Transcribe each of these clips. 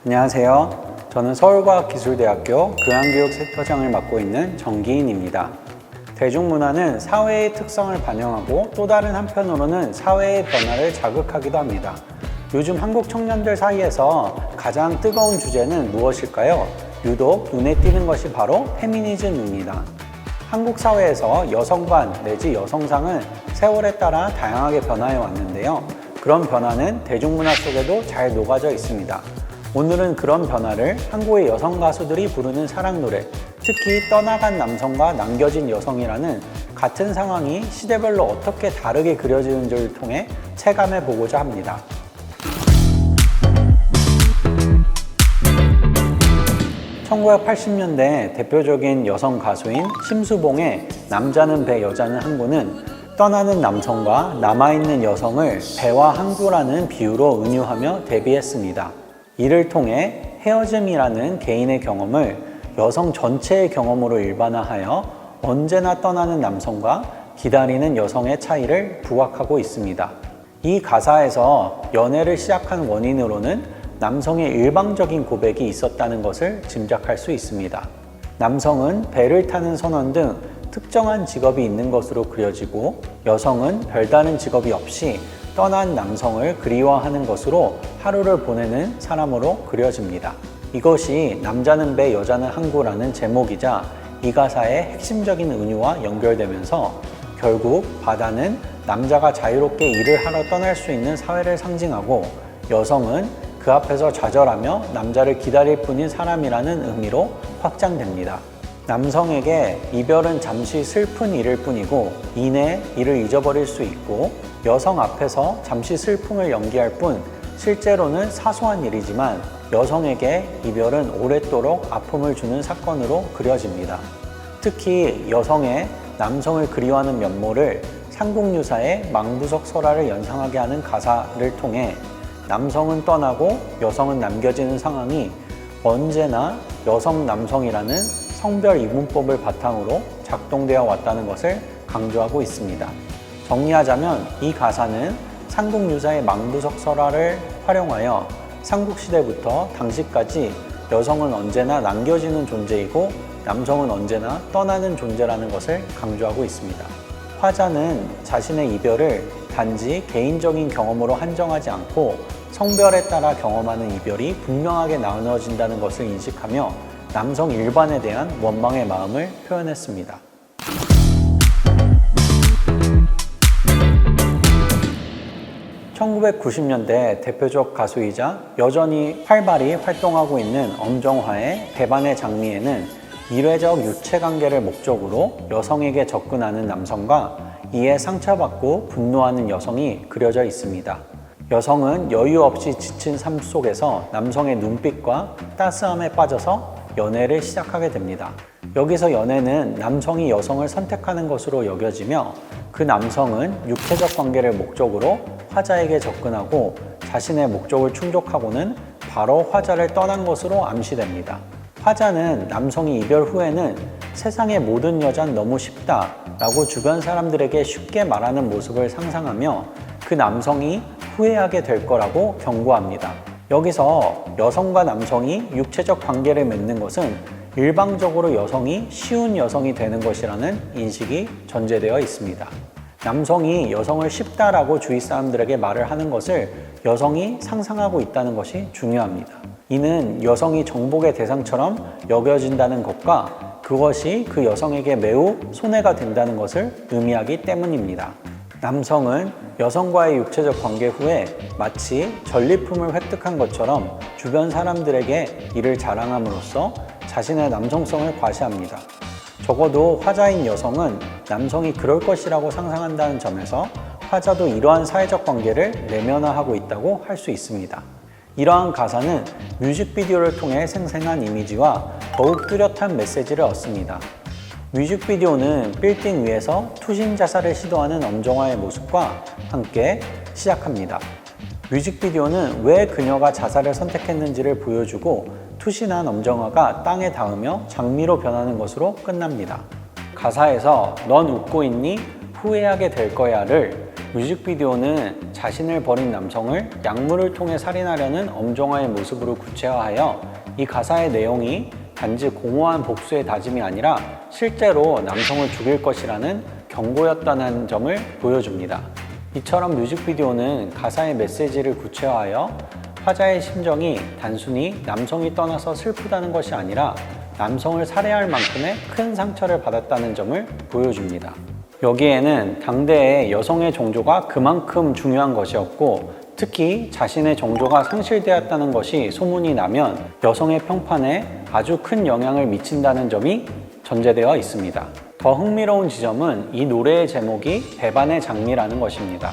안녕하세요. 저는 서울과학기술대학교 교양교육센터장을 맡고 있는 정기인입니다. 대중문화는 사회의 특성을 반영하고 또 다른 한편으로는 사회의 변화를 자극하기도 합니다. 요즘 한국 청년들 사이에서 가장 뜨거운 주제는 무엇일까요? 유독 눈에 띄는 것이 바로 페미니즘입니다. 한국 사회에서 여성관 내지 여성상은 세월에 따라 다양하게 변화해 왔는데요. 그런 변화는 대중문화 속에도 잘 녹아져 있습니다. 오늘은 그런 변화를 한국의 여성 가수들이 부르는 사랑 노래, 특히 떠나간 남성과 남겨진 여성이라는 같은 상황이 시대별로 어떻게 다르게 그려지는지를 통해 체감해 보고자 합니다. (1980년대) 대표적인 여성 가수인 심수봉의 남자는 배 여자는 항구는 떠나는 남성과 남아있는 여성을 배와 항구라는 비유로 은유하며 데뷔했습니다. 이를 통해 헤어짐이라는 개인의 경험을 여성 전체의 경험으로 일반화하여 언제나 떠나는 남성과 기다리는 여성의 차이를 부각하고 있습니다. 이 가사에서 연애를 시작한 원인으로는 남성의 일방적인 고백이 있었다는 것을 짐작할 수 있습니다. 남성은 배를 타는 선원 등 특정한 직업이 있는 것으로 그려지고 여성은 별다른 직업이 없이 떠난 남성을 그리워하는 것으로 하루를 보내는 사람으로 그려집니다. 이것이 남자는 배 여자는 항구라는 제목이자 이 가사의 핵심적인 은유와 연결되면서 결국 바다는 남자가 자유롭게 일을 하러 떠날 수 있는 사회를 상징하고 여성은 그 앞에서 좌절하며 남자를 기다릴 뿐인 사람이라는 의미로 확장됩니다. 남성에게 이별은 잠시 슬픈 일일 뿐이고 이내 이를 잊어버릴 수 있고 여성 앞에서 잠시 슬픔을 연기할 뿐 실제로는 사소한 일이지만 여성에게 이별은 오랫도록 아픔을 주는 사건으로 그려집니다. 특히 여성의 남성을 그리워하는 면모를 삼국유사의 망부석 설화를 연상하게 하는 가사를 통해 남성은 떠나고 여성은 남겨지는 상황이 언제나 여성, 남성이라는 성별 이분법을 바탕으로 작동되어 왔다는 것을 강조하고 있습니다. 정리하자면 이 가사는 삼국유사의 망부석 설화를 활용하여 삼국시대부터 당시까지 여성은 언제나 남겨지는 존재이고 남성은 언제나 떠나는 존재라는 것을 강조하고 있습니다. 화자는 자신의 이별을 단지 개인적인 경험으로 한정하지 않고 성별에 따라 경험하는 이별이 분명하게 나눠진다는 것을 인식하며 남성 일반에 대한 원망의 마음을 표현했습니다. (1990년대) 대표적 가수이자 여전히 활발히 활동하고 있는 엄정화의 배반의 장미에는 일회적 유체관계를 목적으로 여성에게 접근하는 남성과 이에 상처받고 분노하는 여성이 그려져 있습니다. 여성은 여유 없이 지친 삶 속에서 남성의 눈빛과 따스함에 빠져서 연애를 시작하게 됩니다. 여기서 연애는 남성이 여성을 선택하는 것으로 여겨지며 그 남성은 육체적 관계를 목적으로 화자에게 접근하고 자신의 목적을 충족하고는 바로 화자를 떠난 것으로 암시됩니다. 화자는 남성이 이별 후에는 세상의 모든 여잔 너무 쉽다 라고 주변 사람들에게 쉽게 말하는 모습을 상상하며 그 남성이 후회하게 될 거라고 경고합니다. 여기서 여성과 남성이 육체적 관계를 맺는 것은 일방적으로 여성이 쉬운 여성이 되는 것이라는 인식이 전제되어 있습니다. 남성이 여성을 쉽다라고 주위 사람들에게 말을 하는 것을 여성이 상상하고 있다는 것이 중요합니다. 이는 여성이 정복의 대상처럼 여겨진다는 것과 그것이 그 여성에게 매우 손해가 된다는 것을 의미하기 때문입니다. 남성은 여성과의 육체적 관계 후에 마치 전리품을 획득한 것처럼 주변 사람들에게 이를 자랑함으로써 자신의 남성성을 과시합니다. 적어도 화자인 여성은 남성이 그럴 것이라고 상상한다는 점에서 화자도 이러한 사회적 관계를 내면화하고 있다고 할 수 있습니다. 이러한 가사는 뮤직비디오를 통해 생생한 이미지와 더욱 뚜렷한 메시지를 얻습니다. 뮤직비디오는 빌딩 위에서 투신 자살을 시도하는 엄정화의 모습과 함께 시작합니다. 뮤직비디오는 왜 그녀가 자살을 선택했는지를 보여주고 투신한 엄정화가 땅에 닿으며 장미로 변하는 것으로 끝납니다. 가사에서 넌 웃고 있니? 후회하게 될 거야를 뮤직비디오는 자신을 버린 남성을 약물을 통해 살인하려는 엄정화의 모습으로 구체화하여 이 가사의 내용이 단지 공허한 복수의 다짐이 아니라 실제로 남성을 죽일 것이라는 경고였다는 점을 보여줍니다. 이처럼 뮤직비디오는 가사의 메시지를 구체화하여 화자의 심정이 단순히 남성이 떠나서 슬프다는 것이 아니라 남성을 살해할 만큼의 큰 상처를 받았다는 점을 보여줍니다. 여기에는 당대의 여성의 정조가 그만큼 중요한 것이었고, 특히 자신의 정조가 상실되었다는 것이 소문이 나면 여성의 평판에 아주 큰 영향을 미친다는 점이 전제되어 있습니다. 더 흥미로운 지점은 이 노래의 제목이 배반의 장미라는 것입니다.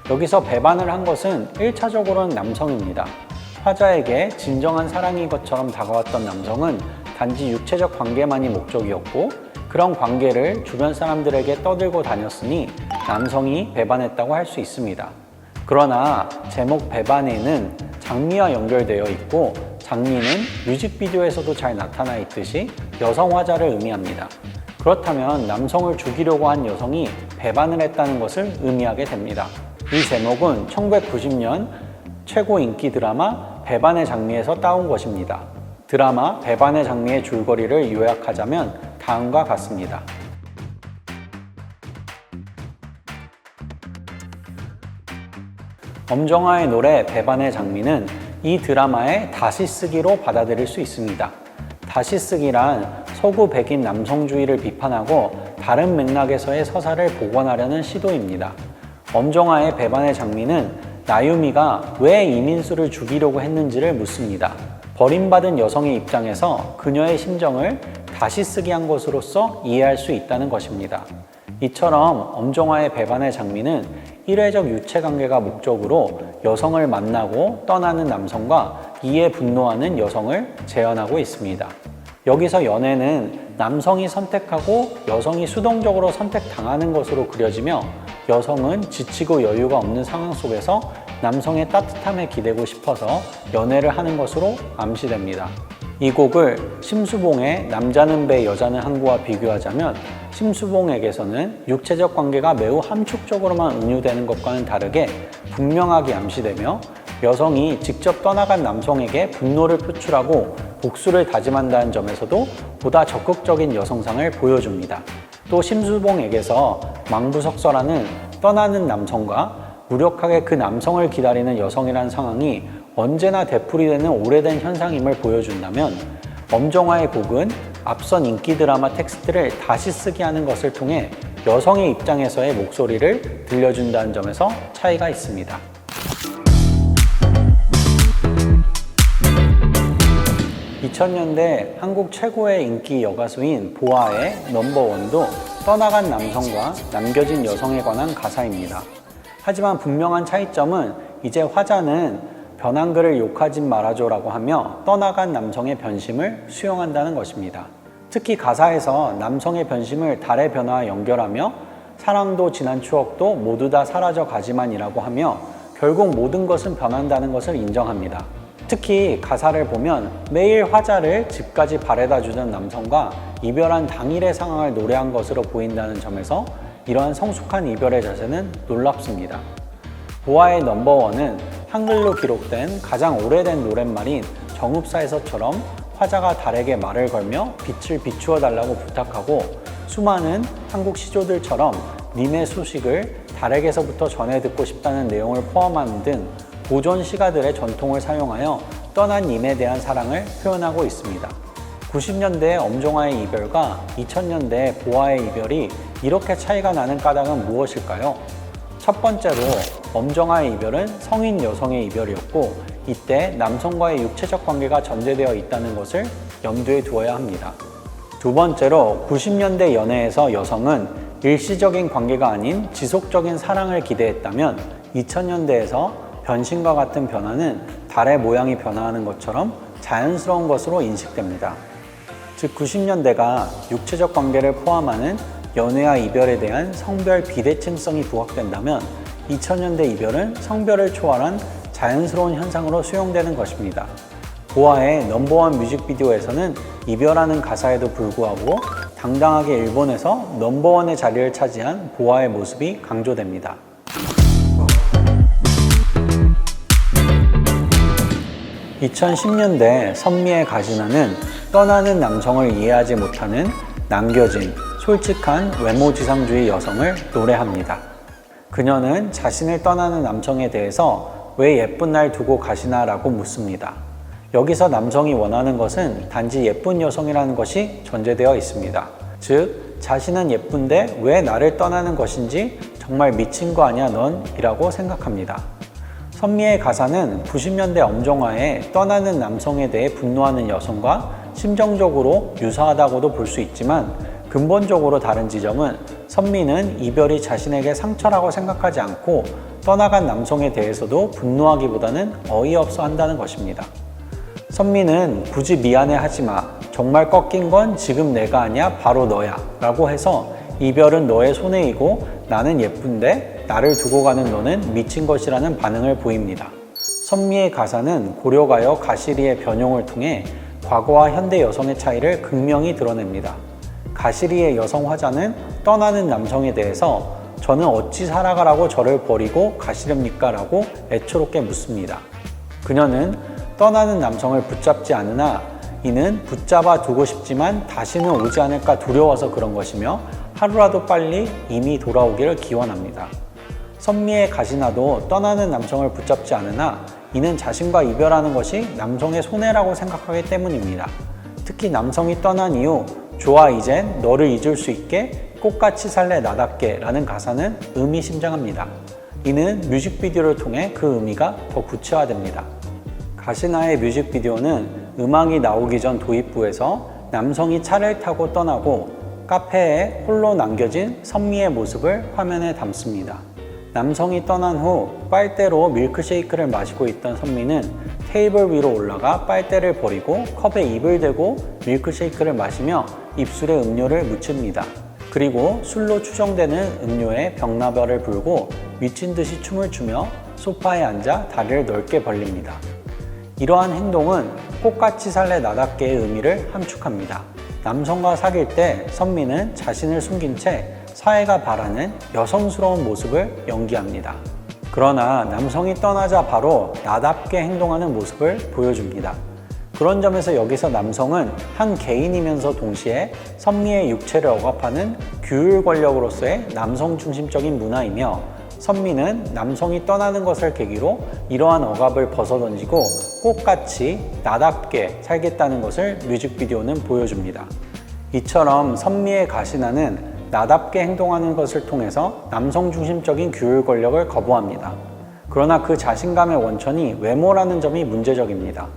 여기서 배반을 한 것은 1차적으로는 남성입니다. 화자에게 진정한 사랑인 것처럼 다가왔던 남성은 단지 육체적 관계만이 목적이었고, 그런 관계를 주변 사람들에게 떠들고 다녔으니 남성이 배반했다고 할 수 있습니다. 그러나 제목 배반에는 장미와 연결되어 있고, 장미는 뮤직비디오에서도 잘 나타나 있듯이 여성 화자를 의미합니다. 그렇다면 남성을 죽이려고 한 여성이 배반을 했다는 것을 의미하게 됩니다. 이 제목은 1990년 최고 인기 드라마 배반의 장미에서 따온 것입니다. 드라마 배반의 장미의 줄거리를 요약하자면 다음과 같습니다. 엄정화의 노래 배반의 장미는 이 드라마의 다시 쓰기로 받아들일 수 있습니다. 다시 쓰기란 서구 백인 남성주의를 비판하고 다른 맥락에서의 서사를 복원하려는 시도입니다. 엄정화의 배반의 장미는 나유미가 왜 이민수를 죽이려고 했는지를 묻습니다. 버림받은 여성의 입장에서 그녀의 심정을 다시 쓰기 한 것으로서 이해할 수 있다는 것입니다. 이처럼 엄정화의 배반의 장미는 일회적 유체관계가 목적으로 여성을 만나고 떠나는 남성과 이에 분노하는 여성을 재현하고 있습니다. 여기서 연애는 남성이 선택하고 여성이 수동적으로 선택당하는 것으로 그려지며, 여성은 지치고 여유가 없는 상황 속에서 남성의 따뜻함에 기대고 싶어서 연애를 하는 것으로 암시됩니다. 이 곡을 심수봉의 남자는 배 여자는 항구와 비교하자면, 심수봉에게서는 육체적 관계가 매우 함축적으로만 은유되는 것과는 다르게 분명하게 암시되며, 여성이 직접 떠나간 남성에게 분노를 표출하고 복수를 다짐한다는 점에서도 보다 적극적인 여성상을 보여줍니다. 또 심수봉에게서 망부석설하는 떠나는 남성과 무력하게 그 남성을 기다리는 여성이라는 상황이 언제나 되풀이되는 오래된 현상임을 보여준다면, 엄정화의 곡은 앞선 인기 드라마 텍스트를 다시 쓰기 하는 것을 통해 여성의 입장에서의 목소리를 들려준다는 점에서 차이가 있습니다. 2000년대 한국 최고의 인기 여가수인 보아의 넘버원도 떠나간 남성과 남겨진 여성에 관한 가사입니다. 하지만 분명한 차이점은 이제 화자는 변한글을 욕하지 말아줘라고 하며 떠나간 남성의 변심을 수용한다는 것입니다. 특히 가사에서 남성의 변심을 달의 변화와 연결하며 사랑도 지난 추억도 모두 다 사라져 가지만이라고 하며 결국 모든 것은 변한다는 것을 인정합니다. 특히 가사를 보면 매일 화자를 집까지 바래다 주던 남성과 이별한 당일의 상황을 노래한 것으로 보인다는 점에서 이러한 성숙한 이별의 자세는 놀랍습니다. 보아의 넘버원은 한글로 기록된 가장 오래된 노랫말인 정읍사에서처럼 화자가 달에게 말을 걸며 빛을 비추어 달라고 부탁하고, 수많은 한국 시조들처럼 님의 소식을 달에게서부터 전해 듣고 싶다는 내용을 포함하는 등 고전 시가들의 전통을 사용하여 떠난 님에 대한 사랑을 표현하고 있습니다. 90년대의 엄정화의 이별과 2000년대의 보아의 이별이 이렇게 차이가 나는 까닭은 무엇일까요? 첫 번째로 엄정화의 이별은 성인 여성의 이별이었고, 이때 남성과의 육체적 관계가 전제되어 있다는 것을 염두에 두어야 합니다. 두 번째로 90년대 연애에서 여성은 일시적인 관계가 아닌 지속적인 사랑을 기대했다면, 2000년대에서 변신과 같은 변화는 달의 모양이 변화하는 것처럼 자연스러운 것으로 인식됩니다. 즉 90년대가 육체적 관계를 포함하는 연애와 이별에 대한 성별 비대칭성이 부각된다면, 2000년대 이별은 성별을 초월한 자연스러운 현상으로 수용되는 것입니다. 보아의 넘버원 뮤직비디오에서는 이별하는 가사에도 불구하고 당당하게 일본에서 넘버원의 자리를 차지한 보아의 모습이 강조됩니다. 2010년대 선미의 가시나는 떠나는 남성을 이해하지 못하는 남겨진, 솔직한 외모지상주의 여성을 노래합니다. 그녀는 자신을 떠나는 남성에 대해서 왜 예쁜 날 두고 가시나 라고 묻습니다. 여기서 남성이 원하는 것은 단지 예쁜 여성이라는 것이 전제되어 있습니다. 즉, 자신은 예쁜데 왜 나를 떠나는 것인지 정말 미친 거 아니야 넌? 이라고 생각합니다. 선미의 가사는 90년대 엄정화에 떠나는 남성에 대해 분노하는 여성과 심정적으로 유사하다고도 볼 수 있지만 근본적으로 다른 지점은 선미는 이별이 자신에게 상처라고 생각하지 않고 떠나간 남성에 대해서도 분노하기보다는 어이없어 한다는 것입니다. 선미는 굳이 미안해 하지 마. 정말 꺾인 건 지금 내가 아니야. 바로 너야. 라고 해서 이별은 너의 손해이고 나는 예쁜데 나를 두고 가는 너는 미친 것이라는 반응을 보입니다. 선미의 가사는 고려가요 가시리의 변용을 통해 과거와 현대 여성의 차이를 극명히 드러냅니다. 가시리의 여성 화자는 떠나는 남성에 대해서 저는 어찌 살아가라고 저를 버리고 가시렵니까? 라고 애초롭게 묻습니다. 그녀는 떠나는 남성을 붙잡지 않으나 이는 붙잡아 두고 싶지만 다시는 오지 않을까 두려워서 그런 것이며 하루라도 빨리 이미 돌아오기를 기원합니다. 선미의 가시나도 떠나는 남성을 붙잡지 않으나 이는 자신과 이별하는 것이 남성의 손해라고 생각하기 때문입니다. 특히 남성이 떠난 이후 좋아 이젠 너를 잊을 수 있게 꽃같이 살래 나답게 라는 가사는 의미심장합니다. 이는 뮤직비디오를 통해 그 의미가 더 구체화됩니다. 가시나의 뮤직비디오는 음악이 나오기 전 도입부에서 남성이 차를 타고 떠나고 카페에 홀로 남겨진 선미의 모습을 화면에 담습니다. 남성이 떠난 후 빨대로 밀크쉐이크를 마시고 있던 선미는 테이블 위로 올라가 빨대를 버리고 컵에 입을 대고 밀크쉐이크를 마시며 입술에 음료를 묻힙니다. 그리고 술로 추정되는 음료에 병나발을 불고 미친 듯이 춤을 추며 소파에 앉아 다리를 넓게 벌립니다. 이러한 행동은 꽃같이 살래 나답게의 의미를 함축합니다. 남성과 사귈 때 선미는 자신을 숨긴 채 사회가 바라는 여성스러운 모습을 연기합니다. 그러나 남성이 떠나자 바로 나답게 행동하는 모습을 보여줍니다. 그런 점에서 여기서 남성은 한 개인이면서 동시에 선미의 육체를 억압하는 규율 권력으로서의 남성 중심적인 문화이며 선미는 남성이 떠나는 것을 계기로 이러한 억압을 벗어던지고 꽃같이 나답게 살겠다는 것을 뮤직비디오는 보여줍니다. 이처럼 선미의 가시나는 나답게 행동하는 것을 통해서 남성 중심적인 규율 권력을 거부합니다. 그러나 그 자신감의 원천이 외모라는 점이 문제적입니다.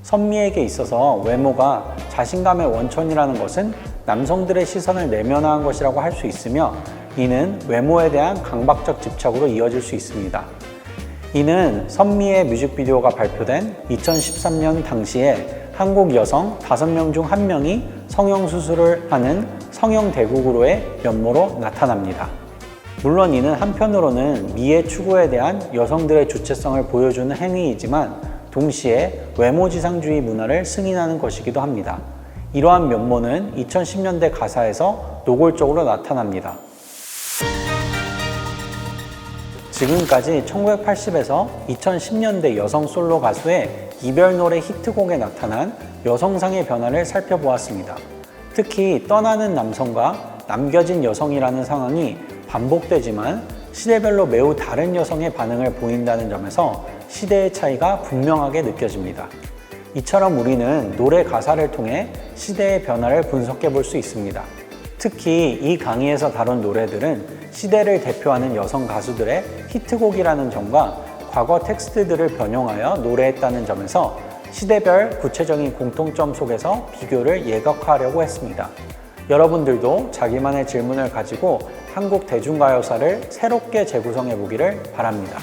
선미에게 있어서 외모가 자신감의 원천이라는 것은 남성들의 시선을 내면화한 것이라고 할 수 있으며 이는 외모에 대한 강박적 집착으로 이어질 수 있습니다. 이는 선미의 뮤직비디오가 발표된 2013년 당시에 한국 여성 5명 중 1명이 성형수술을 하는 성형대국으로의 면모로 나타납니다. 물론 이는 한편으로는 미의 추구에 대한 여성들의 주체성을 보여주는 행위이지만 동시에 외모지상주의 문화를 승인하는 것이기도 합니다. 이러한 면모는 2010년대 가사에서 노골적으로 나타납니다. 지금까지 1980에서 2010년대 여성 솔로 가수의 이별 노래 히트곡에 나타난 여성상의 변화를 살펴보았습니다. 특히 떠나는 남성과 남겨진 여성이라는 상황이 반복되지만 시대별로 매우 다른 여성의 반응을 보인다는 점에서 시대의 차이가 분명하게 느껴집니다. 이처럼 우리는 노래 가사를 통해 시대의 변화를 분석해 볼 수 있습니다. 특히 이 강의에서 다룬 노래들은 시대를 대표하는 여성 가수들의 히트곡이라는 점과 과거 텍스트들을 변형하여 노래했다는 점에서 시대별 구체적인 공통점 속에서 비교를 예각화하려고 했습니다. 여러분들도 자기만의 질문을 가지고 한국 대중가요사를 새롭게 재구성해 보기를 바랍니다.